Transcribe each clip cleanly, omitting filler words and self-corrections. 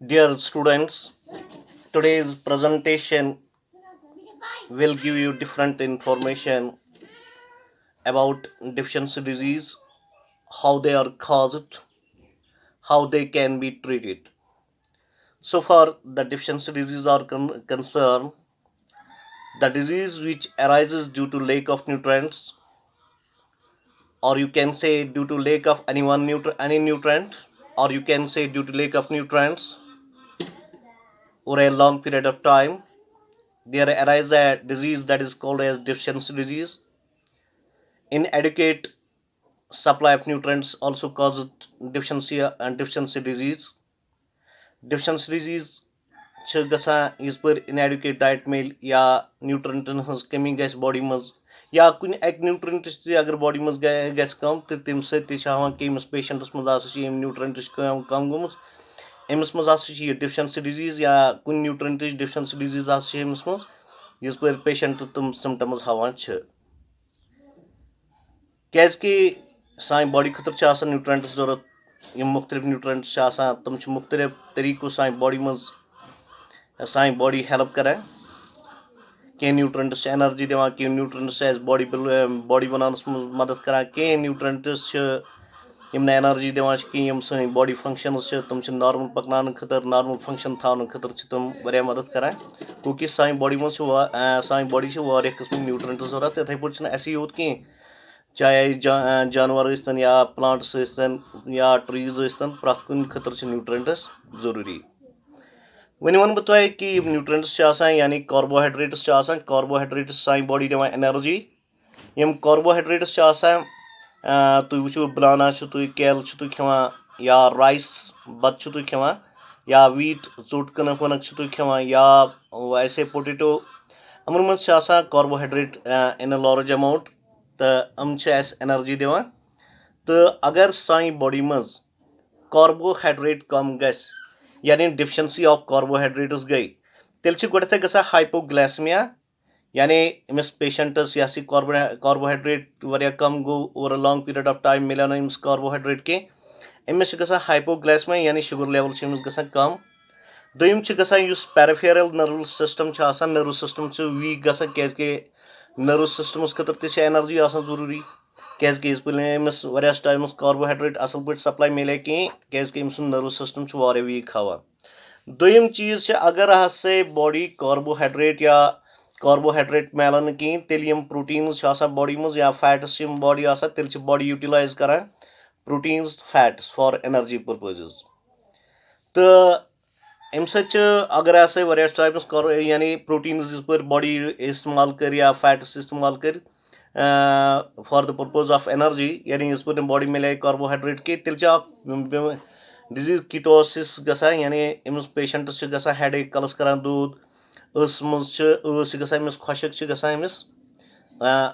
Dear students, today's presentation will give you different information about deficiency disease, how they are caused, how they can be treated. So far, the deficiency disease are concerned, the disease which arises due to lack of nutrients, or you can say due to lack of any nutrient, or you can say due to lack of nutrients over a long period of time. There arises a disease that is called as deficiency disease. Inadequate supply of nutrients also causes deficiency and deficiency disease. Deficiency disease چھِ گژھان یِژ پٲرۍ inadequate diet میلہِ یا نیوٗٹرنٹن ہٕنٛز کٔمی گژھِ body منٛز یا کُنہِ اَکہِ نیوٗٹرنٹٕچ تہِ اگر باڈی منٛز گژھِ کم تہٕ تمہِ سۭتۍ تہِ چھِ ہاوان کہِ أمِس پیشنٹس منٛز ہسا چھِ ییٚمہِ نیوٗٹرنٹٕچ کم گٔمٕژ أمِس منٛز ہسا چھِ یہِ ڈیفشنسی ڈِزیٖز یا کُنہِ نیوٗٹرنٹٕچ ڈیفشنسی ڈِزیٖز ہسا چھِ أمِس منٛز یِژ پٲرۍ پیشنٹ تِم سِمٹمز ہاوان چھِ کیازِ کہِ سانہِ باڈی خٲطرٕ چھِ آسان نیوٗٹرنٹٕس ضوٚرتھ یِم مُختٔلِف نیوٗٹرنٹٕس چھِ آسان تِم چھِ مُختٔلِف طٔریٖقو سانہِ باڈی منٛز سانہِ باڈی ہیلپ کران کینٛہہ نیوٗٹرنٹٕس چھِ ایٚنرجی دِوان کینٛہہ نیوٗٹرنٹٕس چھِ اَسہِ باڈی بَناونَس منٛز مدد کران کینٛہہ نیوٗٹرنٹٕس چھِ یِم نہٕ ایٚنرجی دِوان چھِ کینٛہہ یِم سٲنۍ باڈی فنٛگشنٕز چھِ تِم چھِ نارمل پَکناونہٕ خٲطرٕ نارمل فنٛگشن تھاونہٕ خٲطرٕ چھِ تِم واریاہ مدد کران گوٚو کہِ سانہِ باڈی منٛز چھِ سانہِ باڈی چھِ واریاہ قٕسمٕکۍ نیوٗٹرنٹٕس ضوٚرتھ تِتھٕے پٲٹھۍ چھِنہٕ اَسہِ یوت کینٛہہ چاہے جانور ٲسۍ تن یا پلانٹٕس ٲسۍ تن یا ٹریٖز ٲسۍ تن پرٛٮ۪تھ کُنہِ خٲطرٕ چھِ نیوٗٹرنٹٕس ضروٗری وۄنۍ وَنہٕ بہٕ تۄہہِ کہِ یِم نیوٗٹرنٹٕس چھِ آسان یعنی کاربوہایڈریٹٕس چھِ آسان کاربوہایڈریٹٕس سانہِ باڈی دِوان ایٚنرجی یِم کاربوہایڈریٹٕس چھِ آسان تُہۍ وٕچھِو بنانا چھِو تُہۍ کیلہٕ چھِو تُہۍ کھٮ۪وان یا رایس بَتہٕ چھِو تُہۍ کھٮ۪وان یا ویٖٹ ژوٚٹ کٕنک وٕنک چھِو تُہۍ کھٮ۪وان یا ویسے پوٹیٹو یِمن منٛز چھِ آسان carbohydrate in A large amount تہٕ یِم چھِ اَسہِ ایٚنرجی دِوان تہٕ اگر سانہِ باڈی منٛز کاربوہایڈریٹ کم گژھِ یعنی ڈیفشنسی آف کاربوہایڈریٹٕس گٔے تیٚلہِ چھِ گۄڈنیٚتھٕے گژھان ہایپوگلیسمیا یعنی أمِس پیشنٹس یۄس یہِ کاربوہایڈریٹ واریاہ کم گوٚو over a long period of time مِلیو نہٕ أمِس کاربوہایڈریٹ کینٛہہ أمِس چھِ گژھان ہایپوگلیسمیا یعنی شُگر لیول چھِ أمِس گژھان کم دوٚیِم چھِ گژھان یُس پیرِفیرل نٔروٕ سِسٹم چھُ آسان نٔروٕ سِسٹم چھُ ویٖک گژھان کیازِ کہِ نٔروٕ سِسٹمس خٲطرٕ تہِ چھِ ایٚنرجی آسان ضروٗری کیازِ کہِ یِژ پٲرۍ نہٕ أمِس واریاہس ٹایمس کاربوہایڈریٹ اَصٕل پٲٹھۍ سپلاے مِلے کینٛہہ کیازِ کہِ أمۍ سُنٛد نٔروٕ سِسٹم چھُ واریاہ ویٖک ہاوان دوٚیِم چیٖز چھِ اگر ہسا باڈی کاربوہایڈریٹ یا کاربوہایڈریٹ میلان نہٕ کِہیٖنۍ تیٚلہِ یِم پروٹیٖنٕز چھِ آسان باڈی منٛز یا فیٹٕس چھِ یِم باڈی آسان تیٚلہِ چھِ باڈی یوٗٹِلایز کران پروٹیٖنٕز تہٕ فیٹٕس فار ایٚنرجی پٔرپَزٕز تہٕ اَمہِ سۭتۍ چھِ اگر ہسا واریاہس ٹایمَس یعنی پروٹیٖنٕز یِژ پٲرۍ باڈی اِستعمال کٔر یا فیٹٕس اِستعمال کٔرۍ فار دَ پٔرپوز آف ایٚنرجی یعنی یِژ پٲرۍ نہٕ باڈی مِلے کاربوہایڈریٹ کینٛہہ تیٚلہِ چھِ اکھ ڈِزیٖز کِٹوسِس گژھان یعنی أمِس پیشنٹس چھِ گژھان ہیڈ ایک کَلس کران دود ٲسس منٛز چھِ ٲس چھِ گژھان أمِس خۄشک چھِ گژھان أمِس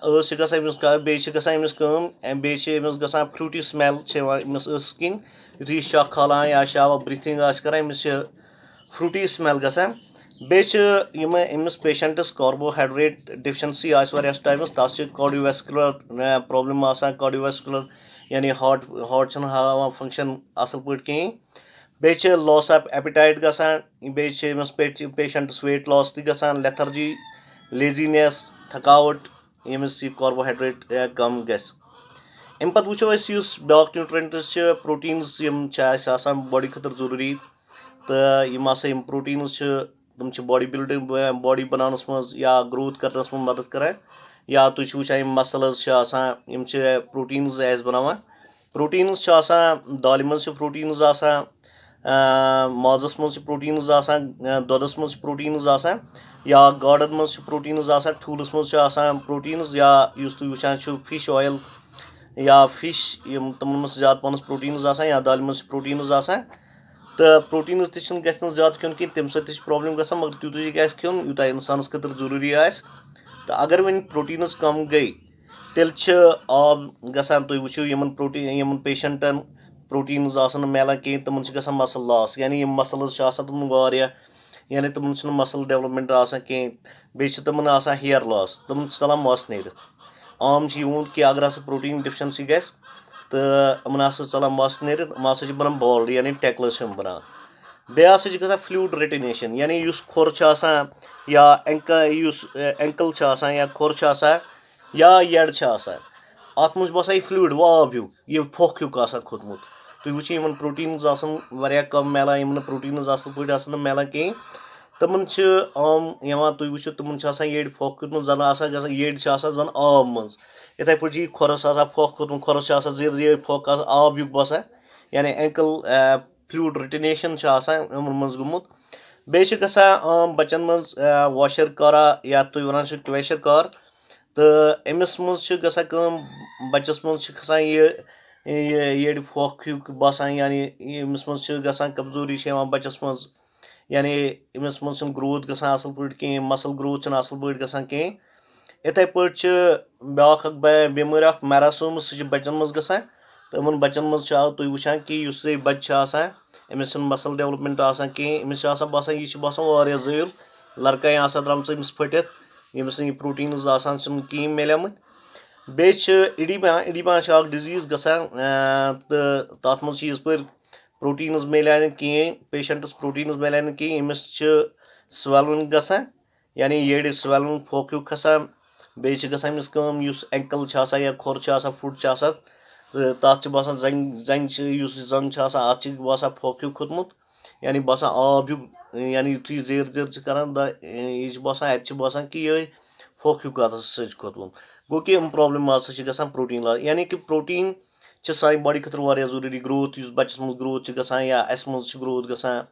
ٲس چھِ گژھان أمِس بیٚیہِ چھِ گژھان أمِس کٲم بیٚیہِ چھِ أمِس گژھان فروٗٹی سمیل چھِ یِوان أمِس ٲسس کِنۍ یِتھُے یہِ شاہ کھالان یا شاہ برٛیٖتھِنٛگ آسہِ کران أمِس چھِ فروٗٹی سمیل گژھان بیٚیہِ چھِ یِم أمِس پیشنٹس کاربوہایڈریٹ ڈیفشنسی آسہِ واریاہس ٹایمَس تَتھ چھِ کاڈیو ویسکیوٗلر پرابلم آسان کاڈیو ویسکیوٗلر یعنی ہاٹ چھُنہٕ ہاوان فنٛگشن اَصٕل پٲٹھۍ کِہیٖنۍ بیٚیہِ چھِ لاس آف ایپیٹایٹ گژھان بیٚیہِ چھِ أمِس پیشنٹس ویٹ لاس تہِ گژھان لیتھرجی لیزینیس تھکاوٹ ییٚمِس یہِ کاربوہایڈریٹ کم گژھِ اَمہِ پتہٕ وٕچھو أسۍ یُس بیاکھ نیوٗٹرنٹٕس چھِ پروٹیٖنٕز یِم چھِ اَسہِ آسان باڈی خٲطرٕ ضروٗری تہٕ یِم ہسا یِم پروٹیٖنٕز چھِ تِم چھِ باڈی بِلڈِنٛگ باڈی بناونس منٛز یا گروتھ کرنس منٛز مدد کران یا تُہۍ چھِو وٕچھان یِم مسلٕز چھِ آسان یِم چھِ پروٹیٖنٕز اَسہِ بناوان پروٹیٖنٕز چھِ آسان دالہِ منٛز چھِ پروٹیٖنٕز آسان مازس منٛز چھِ پروٹیٖنٕز آسان دۄدس منٛز چھِ پروٹیٖنٕز آسان یا گاڈن منٛز چھِ پروٹیٖنٕز آسان ٹھوٗلس منٛز چھِ آسان پروٹیٖنٕز یا یُس تُہۍ وٕچھان چھِو فِش اویل یا فِش یِم تِمن منٛز چھِ زیادٕ پَہنَس پروٹیٖنٕز آسان یا دالہِ منٛز چھِ پروٹیٖنٕز آسان تہٕ پروٹیٖنٕز تہِ چھِنہٕ گژھِ نہٕ زیادٕ کھیوٚن کینٛہہ تَمہِ سۭتۍ تہِ چھِ پرابلِم گژھان مگر تیوٗتاہ گژھِ کھیوٚن یوٗتاہ اِنسانَس خٲطرٕ ضروٗری آسہِ تہٕ اگر وۄنۍ پروٹیٖنٕز کم گٔے تیٚلہِ چھِ آب گژھان تُہۍ وٕچھِو یِمن پیشنٹن پروٹیٖنٕز آسان نہٕ میلان کینٛہہ تِمن چھِ گژھان مَسٕل لاس یعنی یِم مَسلٕز چھِ آسان تِمن واریاہ یعنی تِمن چھِنہٕ مَسٕل ڈیولپمیٚنٹ آسان کینٛہہ بیٚیہِ چھِ تِمن آسان ہِیر لاس تِمن چھِ ژَلان مَس نیٖرِتھ عام چھِ یِوان کہِ اگر ہسا پروٹیٖن ڈیفشنسی گژھِ تہٕ یِمن ہسا ژَلان مَس نیٖرِتھ یِم ہسا چھِ بَنان بالڈ یعنی ٹیکلٕز چھِ یِم بَنان बेया हसा गसान फ्लूइड रिटेनेशन यानी युस खोर छ आसान या एंकल छ आसान या खोर छ आसान या यड छ आसान अत मज बसान यह फ्लूइड वाब हिू यह फोक हिू आसान खोतमुत तुम वो इन प्रोटीन्स आसान कम मिलान इन प्रोटीन्स असल पे मिलान कहें तमन आम यहां तुम वो तमन ये फोक खोतमुत जन आसान ये जन आब मज इथे पे यह खोरस फोक खोतमुत खोरस जीर जीर फोक आब हिू बसान यानी एंकल फ्लूइड रिटेनेशन इन मज गुमुत बे गसान बच्चन मज वॉशर कारा या तुम वन क्वेशर कार तो अमिस मज गसान बच्चस मज खसान ये फोक हिू बसान यानी अमिस मज गसान कमजोरी बच्चस मज यानी अमिस मज ग्रोथ गसान असल पे कहें मसल ग्रोथ असल पे गसान कहें इथे पे ब्याख बेमार मैरासोमस सह बच्चन मज गसान तो इन बच्चन मज तुम वुचान कि बच्चे अमिस मसल डेवलपमेंट कहें अमिस बसान यह बसान जैल लड़का द्राम अमिस फटित यमिस प्रोटीन्स कहें मिलेमत बे इडिमा डिजीज गसान तो तथ मज इस पे प्रोटीन्स मिले कहें पेशेंटस प्रोटीन्स मिले कहें अमिस स्वेलिंग गसान यानी ये स्वेलिंग फोक हिू खसान बे गसान अमिस एंकल या खोर फुट तथ बसान जंग जंग अत बसान फोक हिू खोतमुत यानी बसान आब हिू यानी यु जेर जेर करान यह बसान अत बसान कि ये फोक हिू खोतमुत गो कि प्रॉब्लम गसान प्रोटीन लॉस यानी कि प्रोटीन सानी बॉडी खतर जरूरी ग्रोथ बच्चस मज ग्रोथ गसान या अस मज ग्रोथ गसान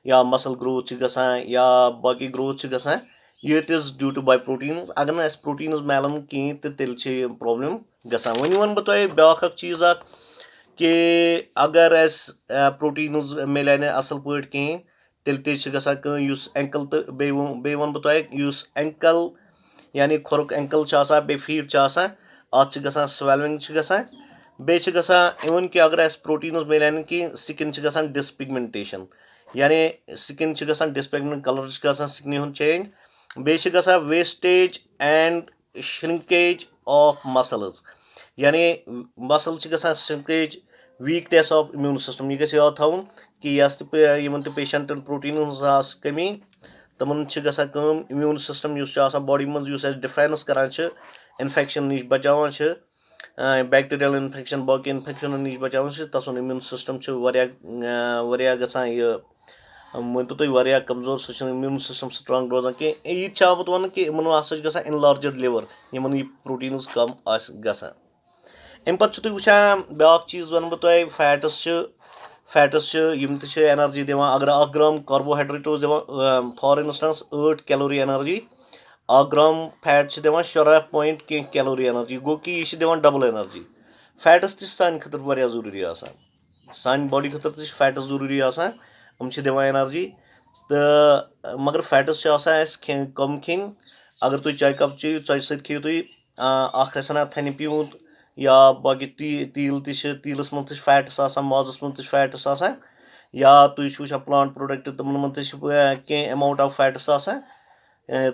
या मसल ग्रोथ गसान या बाकी ग्रोथ गसान it is due to by proteins अगर ना प्रोटीन्स मिलान कहें तो तेल प्रॉब्लम गसान वन वन बह ब्याख चीज कि अगर अस प्रोटीन्स मिले असल पे कहें तेल गसान एंकल तो बे वन बह एंकल यानी खोरुक एंकल बे फीट अत गसान स्वेलिंग गसान बे गसान इवन कि अगर प्रोटीन्स मिले कहें स्किन गसान डिसपिगमेंटेशन यानी स्किन गसान डिसपिगमेंट कलर गसान स्किन हुंद चेंज बे गसान wastage and shrinkage of muscles यानी मसल गसान shrinkage weakness of immune system यह याद थवन कि यस पेशेंटन प्रोटीन कमी तमन गसान इम्यून सिस्टम बॉडी मज डिफेंस करान इन्फेक्शन नश बचान बैक्टीरियल इन्फेक्शन बाकी इन्फेक्शन नश बचान तसन इम्यून सिस्टम गसान यह वन तुम कमजोर सह इम्यून सिस्टम स्ट्रांग रोजान कह यह आमुत वन कि इन गसान इनलार्जड लिवर इन यह प्रोटीन्स कम गसान अमे पे तुम वुचान ब्याक चीज वन बह फैटस एनर्जी दिवान अगर 1 ग्राम कार्बोहाइड्रेट दिवान for instance 8 calorie energy 1 gram fat दिवान 17 पॉइंट कह कैलोरी एनर्जी गो कि यह दिवान डबल एनर्जी फैटस सान खतर जरूरी सान बॉडी खतर फैटस जरूरी हम दिवान एनर्जी तो मगर फैटस कम खेन अगर तुम चाय कप चेयू चाय सत खेयू तुम थन पीऊत या बाकी तील तीलस मज फैटस माजस मज फैटस या तुम वुचान प्लांट प्रोडक्ट तमन मज कह अमाउंट ऑफ फैटस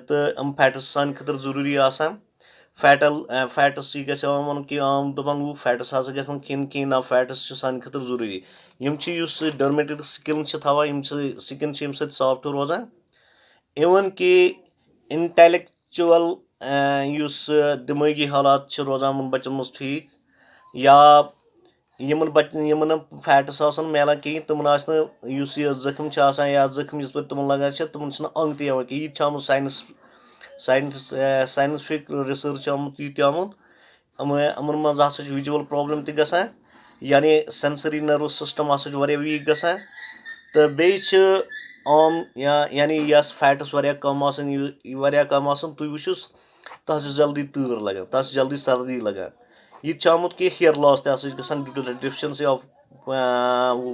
तो फैटस सान खतर जरूरी फैटस यह वन कि आम दपान वो फैटस गन खेन कहें ना फैटस सान खतर जरूरी डर्मेटिक स्किन थवान स्किन सॉफ्ट रोजान इवन कि इंटेलेक्चुअल दिमागी हालात रोजान बच्चन मज ठीक या फैटस मिलान कहें तमन जख्म या जख्म इस पे तमन लगान तमन अंग तक यह आमुत साइंटिफिक रिसर्च आमुत यह आमुत अमन मज विजुअल प्रॉब्लम तसान यानी सेंसरी नर्व सिस्टम वीक गसान तो बे आम यानी यस फैटस कम तुम वुचुस तथ जल्दी तूर लगान तथ जल्दी सर्दी लगान यह आमुत कि हेयर लॉस गसान due to the deficiency of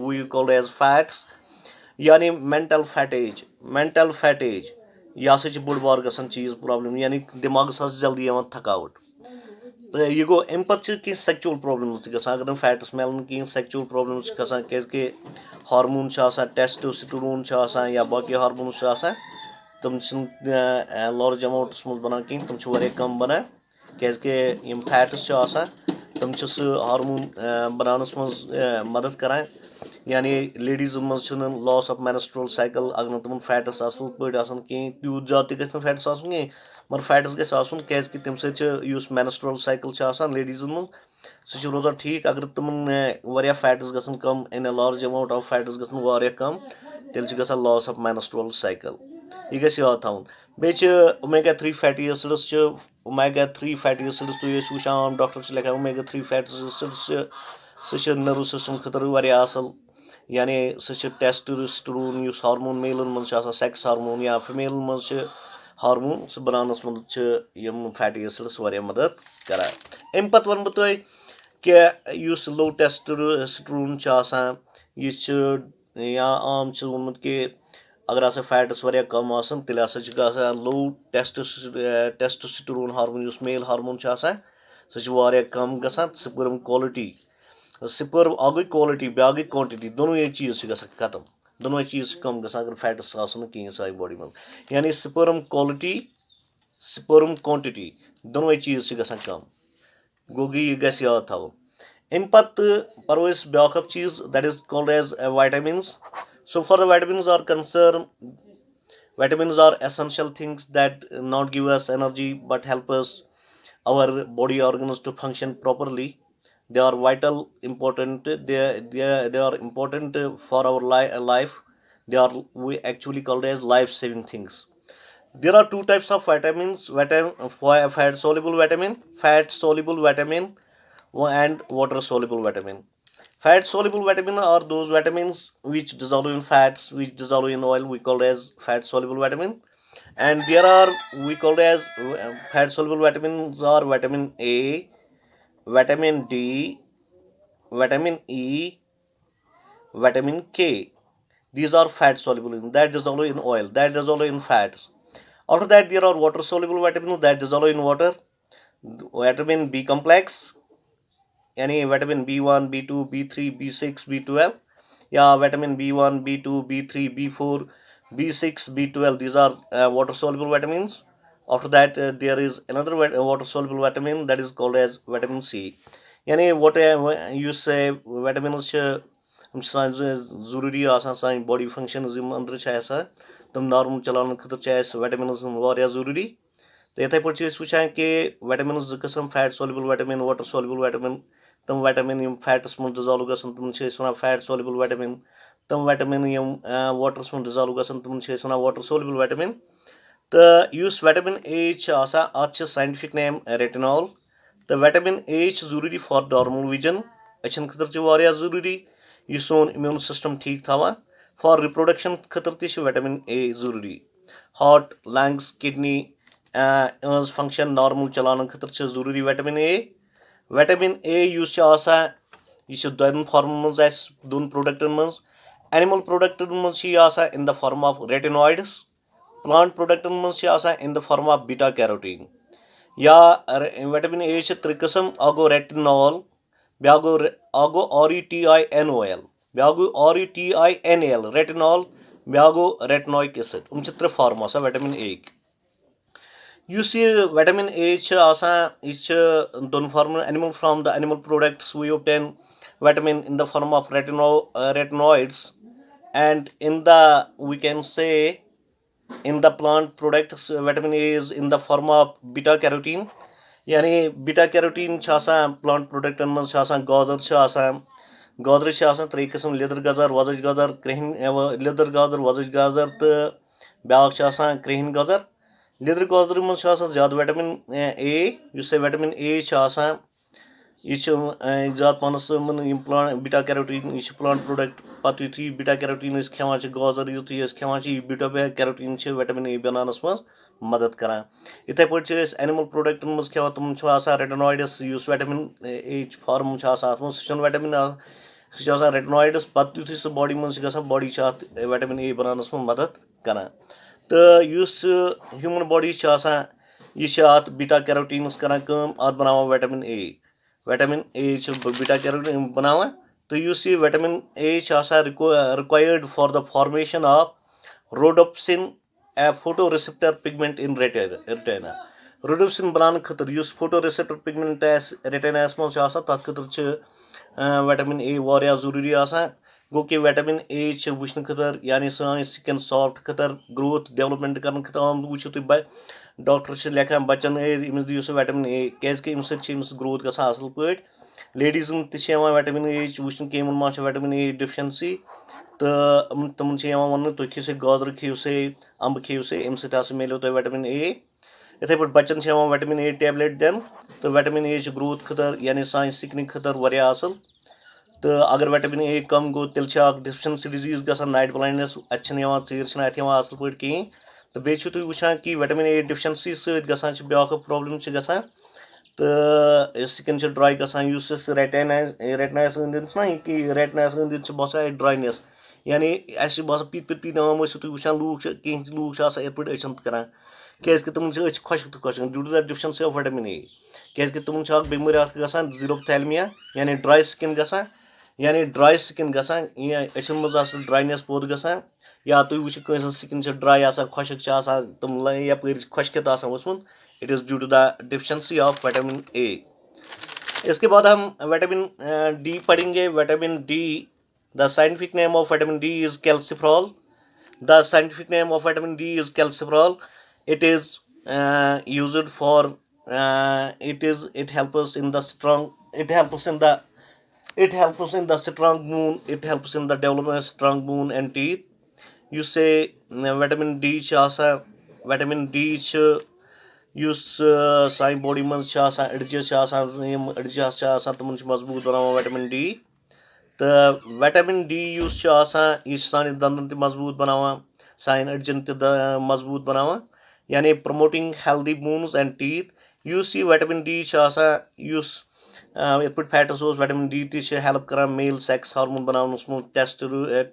we called as fats यानी मेंटल फैटेज यह बोड़ बार गसान चीज प्रॉब्लम यानी दिमागस जल्दी थकावट तो यह गो अमे पे सेक्चुअल प्रॉब्लम्स गसान अगर फैट्स मिलान कहें सेक्चुअल प्रॉब्लम्स गसान क्या हार्मोन टेस्टोस्टेरोन या बाकी हार्मोन तम लार्ज अमाउंटस मज बनान कहें तम कम बनान क्या फैट्स तम सह हार्मोन बनानस मज मदद करान यानी लेडीज़न मज लॉस ऑफ मेनस्ट्रुअल साइकिल अगर न तमन फैट्स असल पे कहें तूत ज्यादा तक फैट्स कहें मगर फैट्स गि क्या तम सत मेनस्ट्रुअल साइकिल लेडीज़न मज सह रोजान ठीक अगर तमन वारिया फैट्स गसन कम in a large amount of fats गसन वारिया कम तेल गसान लॉस ऑफ मेनस्ट्रुअल साइकिल यह गस याद थवन बे omega 3 fatty acids omega 3 fatty acids तुम वुचान डॉक्टर लिखा ओमेगा 3 फैटी एसिड्स सह नर्व सिस्टम खतर वारिया असल यानी सह टेस्टोस्टेरोन हार्मोन मेलन मज सेक्स हार्मोन या फीमेलन मज हार्मोन सह बनानस मदद फैटी एसिड्स वारिया मदद करान अम पत वन बह तुह कि लो टेस्टोस्टेरोन या आम वोनमुत कि अगर हसा फैट्स वारिया कम आसन तेल हसा गसान लो टेस्टोस्टेरोन हार्मोन मेल हार्मोन सह वारिया कम गसान स्पर्म क्वालिटी स्पर्म गई क्वालिटी ब्या गई क्वांटिटी दोनों चीज खत्म दोनों चीज कम गसान अगर फैट्स कहें सारी बॉडी में यानी स्पर्म क्वालिटी स्पर्म क्वांटिटी दोनों चीज गसान कम गो यह गस याद थवन अम पत परो ब्या चीज that is called as vitamins. So for the vitamins are concerned, vitamins are essential things that not give us energy but help us our body organs to function properly. They are vital, important. They are important for our life. They are we actually called as life-saving things. There are two types of vitamins: fat soluble vitamin, and water soluble vitamin. Fat soluble vitamin are those vitamins which dissolve in fats, which dissolve in oil. We call as fat soluble vitamin. And there are we call as fat soluble vitamins are vitamin A, vitamin D, vitamin E, vitamin K. These are fat soluble that dissolve in oil, that dissolve in fats. After that, there are water soluble vitamins that dissolve in water. Vitamin B complex, यानी vitamin B1, B2, B3, B6, B12, या vitamin B1, B2, B3, B4, B6, B12. These are water soluble vitamins. After that, there is another water soluble vitamin that is called as vitamin C. यानी what you say vitamins जरूरी सान body function अंदर तम normal चलान खतर vitamins वारिया जरूरी तो इथे पे वुचान कि विटामिन्स किस्म fat soluble vitamin, water soluble vitamin. तम विटामिन फैट्स मज डिजॉल्व गसन तमन वन फैट soluble vitamin. तम विटामिन वाटरस मज डिजॉल्व गसन तमन वन वाटर soluble vitamin. तो विटामिन A अत साइंटिफिक नेम रेटिनॉल. तो विटामिन A जरूरी फॉर नॉर्मल विजन अचन खतर वारिया जरूरी यह सोन इम्यून सिस्टम ठीक थवान. फॉर रिप्रोडक्शन खतर विटामिन A जरूरी. Heart, lungs, kidney function normal चलान खतर जरूरी विटामिन A. विटामिन A यह दोन फॉर्मन मज दोन प्रोडक्टन मज. एनिमल प्रोडक्टन मज in the form of retinoids. Plant प्रोडक्टन मज in the form of beta carotene. या विटामिन A त्रे किस्म अ गो रेटिनॉल, ब्या गो RETINOL, ब्या गो RETINAL रेटिनॉल, ब्या गो रेटिनॉइक एसिड. त्रे form vitamin A. Vitamin A दोन form animal from the animal products we obtain vitamin in the form of retinoids, and in the we can say in the plant products vitamin A is in the form of beta carotene. यानी beta carotene plant प्रोडक्टन मज गाजर त्रे किस्म लिदर गाजर, वजज गाजर, क्रिहन लिदर गाजर, वजज गाजर तो ब्या क्रिहन गाजर. लिदर गाजर मज ज्यादा विटामिन A. विटामिन A यह ज्यादा पानस बीटा कैरोटीन यह प्लांट प्रोडक्ट पत यु बीटा कैरोटीन खेवान गाजर यु खेवान बीटा कैरोटीन विटामिन A बनानस मज मदद करान. इथे पे एनिमल प्रोडक्टन मज खेवान तम रेटिनॉइड्स विटामिन A फॉर्म सह विटामिन सह रेटिनॉइड्स पत यु सह बॉडी मज बॉडी विटामिन A बनानस मज मदद करान. तो ह्यूमन बॉडी यह बीटा कैरोटीन करान कम अत बनावान vitamin A. Vitamin A beta carotene बनावान. तो vitamin A required for the formation of rhodopsin, a photoreceptor pigment in retina. रोडोप्सिन बनाने खतर फोटोरिसेप्टर पिगमेंट रेटिना मज तथ खतर विटामिन A वारिया जरूरी. गो कि विटामिन ए वुचन खतर यानी सान स्किन सॉफ्ट खतर ग्रोथ डेवलपमेंट कर खतर आम वो तुम डॉक्टर लेखान बच्चन अमिस दियो सह विटामिन ए क्या अमि समिस ग्रोथ ग असल पे लेडीजन विटामिन ए वुचन कि मा विटामिन ए डिफिशेंसी तो तमन वन तुम खियो गाजर खियो अम्ब खियो अमि सह मिलो तुम विटामिन ए इथे पे बच्चन विटामिन ए टेबलेट दिन तो विटामिन ए ग्रोथ खतर यानी सान स्किन खतर वारिया असल तो अगर विटामिन ए कम गो तेल डिफिशेंसी डिजीज गसान नाइट ब्लाइंडनेस अत चीर अत असल पे कहें तो बेचु तुम वुचान कि विटामिन ए डिफिशेंसी सगान ब्या प्रॉब्लम गसान तो स्किन ड्राई गसान रेटनास ना कि रेटनास अंद बसान ड्राइनेस यानी अस बसान पीत आम तुम वुचान लूक कह लूक इत पे अचन करान क्या तुम खुशक तो खुशक due to the deficiency of vitamin A क्या तुम बेमारी गसान जीरोपथैल्मिया यानी ड्राई स्किन गसान यानी ड्राई स्किन गसान अचन मज ड्राइनेस पोत गसान या तुम वो स्किन ड्राई खुशक तुम यप खुशकित वचमुत it is due to the deficiency of vitamin A. इसके बाद हम विटामिन डी पढ़ेंगे। Vitamin D, the scientific name of vitamin D is calciferol. The scientific name of vitamin D is calciferol. It is used for it helps in the strong it helps in the strong bone, it helps in the development of strong bone and teeth. You say vitamin D vitamin D साइन body मज अड़जस तम मजबूत बनान vitamin D तो vitamin D यह सान दंदन त मजबूत बनान सान अड़जन त मजबूत बनान यानी promoting healthy bones and teeth यह विटामिन डी इत पे फैटस विटामिन डी हेल्प कर मेल सेक्स हार्मोन बनानस मज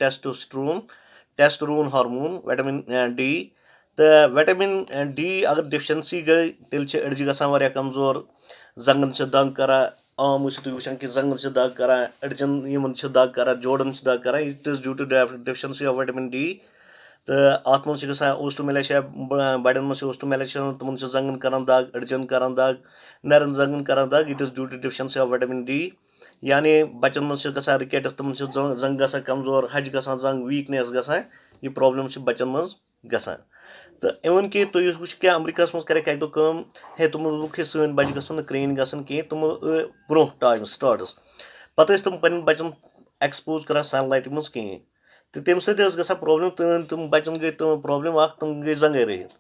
टेस्टोस्टेरोन हार्मोन विटामिन डी तो विटामिन डी अगर डिफिशेंसी गई तेल अड़ज गसान कमजोर जंगन दग कर आम वो तुम वुचान कि जंगन दग कर अड़जन दग कर जोड़न दग कर it is due to deficiency of vitamin D तो अत मज गसान ओस्टोमेलेशिया बड़न मज ओस्टोमेलेशिया तमन जंगन कर दग अड़जन कर दग नरन जंगन कर दग it is due to deficiency of vitamin D यानी बच्चन मज गसान रिकेटस तमन जंग गसान कमजोर हज गसान जंग वीकनेस गसान यह प्रॉब्लम बच्चन मज गसान तो इवन कि तुम वो क्या अमरीका मज कर कम हे तुम वुक सन बच्चे गसन क्रेन गसन कह तुम ब्रो टाइम स्टार्टस पे तुम पे बच्चन एक्सपोज कर सनलाइट मज कहें तो तम सा प्रॉब्लम तुम बच्चन गई तुम प्रॉब्लम तुम गई जंगे रहित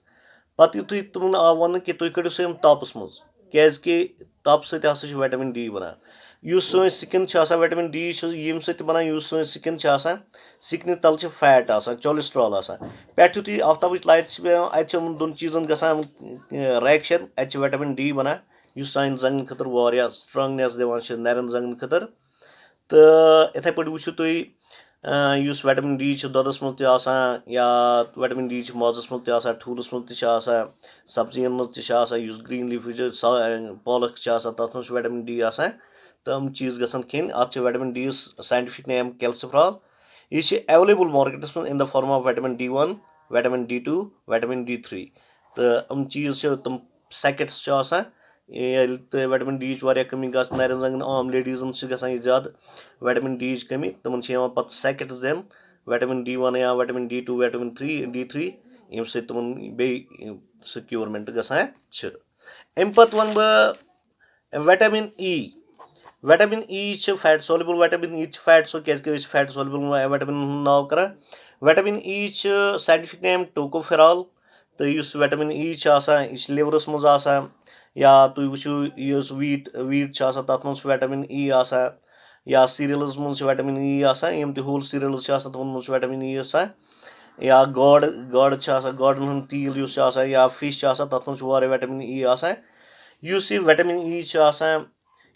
पे यु तुम आव वन कि तुम कड़ो सम तापस मज क्या ताप सत विटामिन डी बनान सन स्किन विटामिन डी यम सत बनान सन स्किन स्किन तल फैट कोलेस्ट्रॉल पे यु आफ्ताब लाइट अत दोन चीजन गसान रिएक्शन अत विटामिन डी बनान सान जंगन खतर वारिया स्ट्रांगनेस दिवान नरन जंगन खतर तो इथे पे वो तुम विटामिन डी दुधस मज या विटामिन डी माजस मज ठूलस मज सब्जियन मज ग्रीन लीफी पालक तथ मज विटामिन डी तम चीज गसन खेन अत vitamin D scientific name calciferol यह एवेलेबल मार्केटस में इन the form of vitamin D1 vitamin D2 vitamin D3 तो हम चीज तुम सेकेट्स तो विटामिन डी कमी ग नरन जंगन आम लेडीजन गसान ज्यादा विटामिन डी कमी तमन पे सेकेट्स दिन विटामिन D1 या विटामिन D2 विटामिन D3 यम तुम बे क्योरमेंट गसान अम पे वन बह विटामिन ई विटामिन ई fat soluble vitamin E fat क्या फैट सोल्यूबल विटामिन नाव कर vitamin E scientific name tocopherol तो विटामिन ई यह लिवरस मज या तुम वो वीट तथ मज विटामिन ई या सीरियल्स मज विटामिन ई यम त होल सीरियल्स तमन मज विटामिन ई या गाड गाडन हूँ तील या फिश तथ मज विटामिन ई विटामिन ई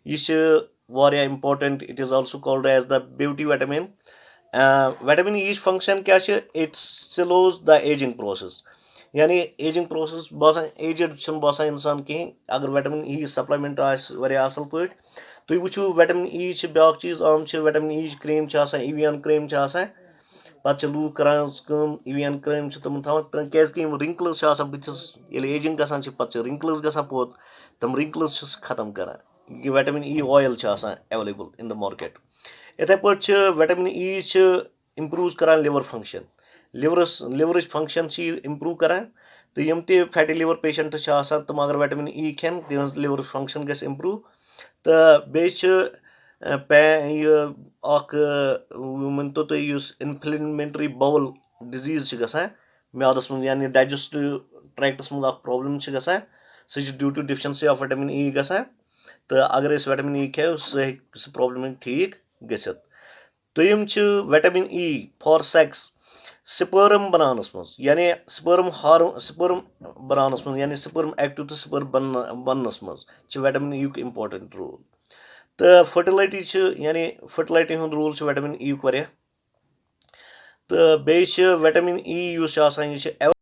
यह वारिया important it is also called as the beauty vitamin vitamin E function क्या it slows the ageing process यानी एजिंग प्रोसेस बसान एजड बसान इंसान कहें अगर विटामिन ई सप्लीमेंट असल पे तुम वो विटामिन ई ब्या चीज आम विटामिन ई क्रीम इवियन क्रीम पे लूक कर इवियन क्रीम तुम क्या रिंकल्स बुथिस एजिंग गसान पे रिंकल्स गसान पोत तम रिंकल्स खत्म कर vitamin E oil available in the market इत्थै पٲٹھۍ विटामिन ई इम्प्रूव करान लिवर फंक्शन लिवरच फंक्शन इम्प्रूव करान तो यम ते फैटी लिवर पेशेंट्स तम अगर विटामिन ई खेन तिहज लिवर फंक्शन गस इम्प्रूव तो तो इन्फ्लेमेटरी बाउल डिजीज गसान म्यादस मज यानी डाइजेस्टिव ट्रैक्टस मज प्रॉब्लम गसान सह due to deficiency of vitamin E गसान तो अगर विटामिन ई खेव सह प्रॉब्लम ठीक गसित दोयम vitamin E for sex sperm बनानस मज यानी स्पर्म बनानस मज यानी स्पर्म एक्टिव तो स्पर्म बननस मज विटामिन ई इम्पोर्टेंट रोल तो फर्टिलिटी यानी फर्टिलिटी हूँ रोल विटामिन ई वारिया तो बे विटामिन ई